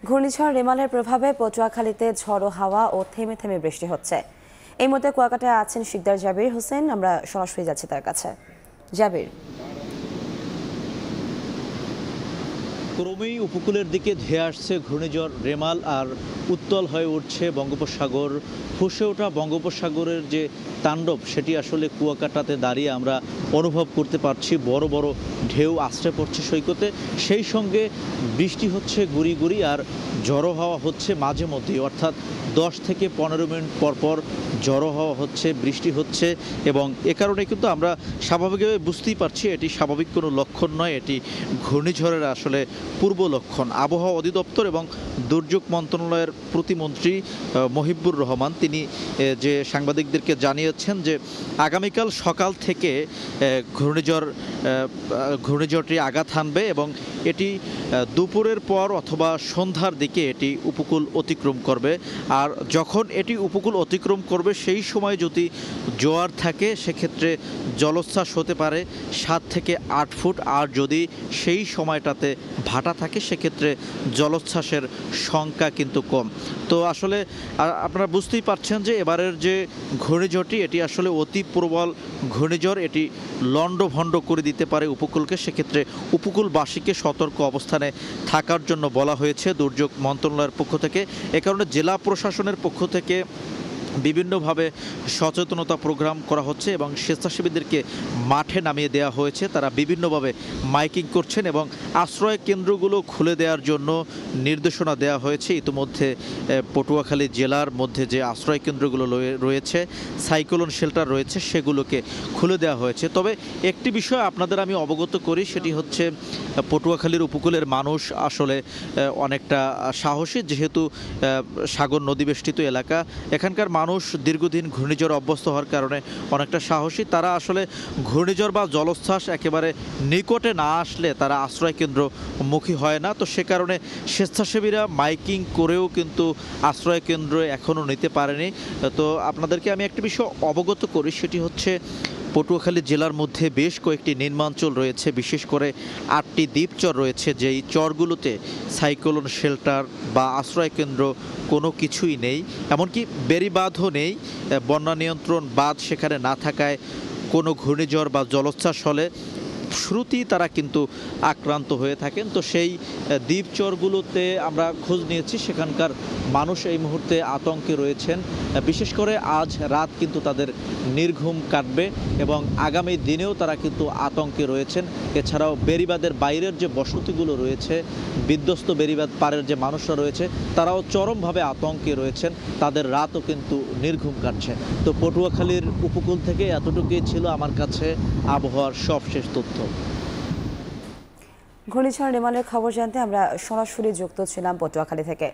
ঘূর্ণিঝড় রেমালের প্রভাবে পটুয়াখালীতে ঝড়ো হাওয়া ও থেমে থেমে বৃষ্টি হচ্ছে। এই মুহূর্তে কুয়াকাটায় আছেন শিকদার জাবির হোসেন, আমরা সরাসরি যাচ্ছি তার কাছে। জাবির, ক্রমেই উপকূলের দিকে ধেয়ে আসছে ঘূর্ণিঝড় রেমাল, আর উত্তল হয়ে উঠছে বঙ্গোপসাগর। ফুঁসে ওঠা বঙ্গোপসাগরের যে তাণ্ডব, সেটি আসলে কুয়াকাটাতে দাঁড়িয়ে আমরা অনুভব করতে পারছি। বড় বড় ঢেউ আছড়ে পড়ছে সৈকতে, সেই সঙ্গে বৃষ্টি হচ্ছে গুড়ি গুড়ি, আর ঝড়ো হাওয়া হচ্ছে মাঝে মধ্যেই, অর্থাৎ 10 থেকে 15 মিনিট পরপর ঝড়ো হাওয়া হচ্ছে, বৃষ্টি হচ্ছে। এবং এ কারণে কিন্তু আমরা স্বাভাবিকভাবে বুঝতেই পারছি এটি স্বাভাবিক কোনো লক্ষণ নয়, এটি ঘূর্ণিঝড়ের আসলে পূর্ব লক্ষণ। আবহাওয়া অধিদপ্তর এবং দুর্যোগ মন্ত্রণালয়ের প্রতিমন্ত্রী মহিবুর রহমান তিনি যে সাংবাদিকদেরকে জানিয়েছেন যে আগামীকাল সকাল থেকে ঘূর্ণিঝড়টি আঘাত হানবে এবং এটি দুপুরের পর অথবা সন্ধ্যার দিকে এটি উপকূল অতিক্রম করবে। আর যখন এটি উপকূল অতিক্রম করবে সেই সময় যদি জোয়ার থাকে সেক্ষেত্রে জলোচ্ছ্বাস হতে পারে 7 থেকে 8 ফুট, আর যদি সেই সময়টাতে ভাটা থাকে সেক্ষেত্রে জলোচ্ছ্বাসের সংখ্যা কিন্তু কম। তো আসলে আপনারা বুঝতেই পারছেন যে এবারের যে ঘূর্ণিঝড়টি এটি আসলে অতি প্রবল ঘূর্ণিঝড়, এটি লণ্ডভণ্ড করে দিতে পারে উপকূলকে। সেক্ষেত্রে উপকূলবাসীকে সতর্ক অবস্থানে থাকার জন্য বলা হয়েছে দুর্যোগ মন্ত্রণালয়ের পক্ষ থেকে। এ কারণে জেলা প্রশাসনের পক্ষ থেকে বিভিন্নভাবে সচেতনতা প্রোগ্রাম করা হচ্ছে এবং স্বেচ্ছাসেবীদেরকে মাঠে নামিয়ে দেওয়া হয়েছে। তারা বিভিন্নভাবে মাইকিং করছেন এবং আশ্রয় কেন্দ্রগুলো খুলে দেওয়ার জন্য নির্দেশনা দেওয়া হয়েছে। ইতিমধ্যে পটুয়াখালী জেলার মধ্যে যে আশ্রয় কেন্দ্রগুলো রয়েছে, সাইক্লোন শেল্টার রয়েছে, সেগুলোকে খুলে দেওয়া হয়েছে। তবে একটি বিষয় আপনাদের আমি অবগত করি, সেটি হচ্ছে পটুয়াখালীর উপকূলের মানুষ আসলে অনেকটা সাহসী, যেহেতু সাগর নদীবেষ্টিত এলাকা, এখানকার মানুষ দীর্ঘদিন ঘূর্ণিঝড় অভ্যস্ত হওয়ার কারণে অনেকটা সাহসী। তারা আসলে ঘূর্ণিঝড় বা জলোচ্ছ্বাস একেবারে নিকটে না আসলে তারা আশ্রয় কেন্দ্র মুখী হয় না। তো সে কারণে স্বেচ্ছাসেবীরা মাইকিং করেও কিন্তু আশ্রয় কেন্দ্র এখনও নিতে পারেনি। তো আপনাদেরকে আমি একটা বিষয় অবগত করি, সেটি হচ্ছে পটুয়াখালী জেলার মধ্যে বেশ কয়েকটি নিম্নাঞ্চল রয়েছে, বিশেষ করে 8টি দ্বীপচর রয়েছে, যেই চরগুলোতে সাইক্লোন শেল্টার বা আশ্রয় কেন্দ্র কোনো কিছুই নেই, এমনকি বেড়িবাঁধও নেই। বন্যা নিয়ন্ত্রণ বাঁধ সেখানে না থাকায় কোনো ঘূর্ণিঝড় বা জলোচ্ছ্বাস হলে শুরুতেই তারা কিন্তু আক্রান্ত হয়ে থাকেন। তো সেই দ্বীপচরগুলোতে আমরা খোঁজ নিয়েছি, সেখানকার মানুষ এই মুহূর্তে আতঙ্কে রয়েছেন। বিশেষ করে আজ রাত কিন্তু তাদের নির্ঘুম কাটবে এবং আগামী দিনেও তারা কিন্তু আতঙ্কে রয়েছেন। এছাড়াও বেড়িবাঁধের বাইরের যে বসতিগুলো রয়েছে, বিধ্বস্ত বেড়িবাঁধ পাড়ের যে মানুষরা রয়েছে, তারাও চরমভাবে আতঙ্কে রয়েছেন, তাদের রাতও কিন্তু নির্ঘুম কাটছে। তো পটুয়াখালীর উপকূল থেকে এতটুকুই ছিল আমার কাছে আবহাওয়ার সবশেষ তথ্য। ঘূর্ণিঝড় রেমালের খবর জানতে আমরা সরাসরি যুক্ত ছিলাম পটুয়াখালী থেকে।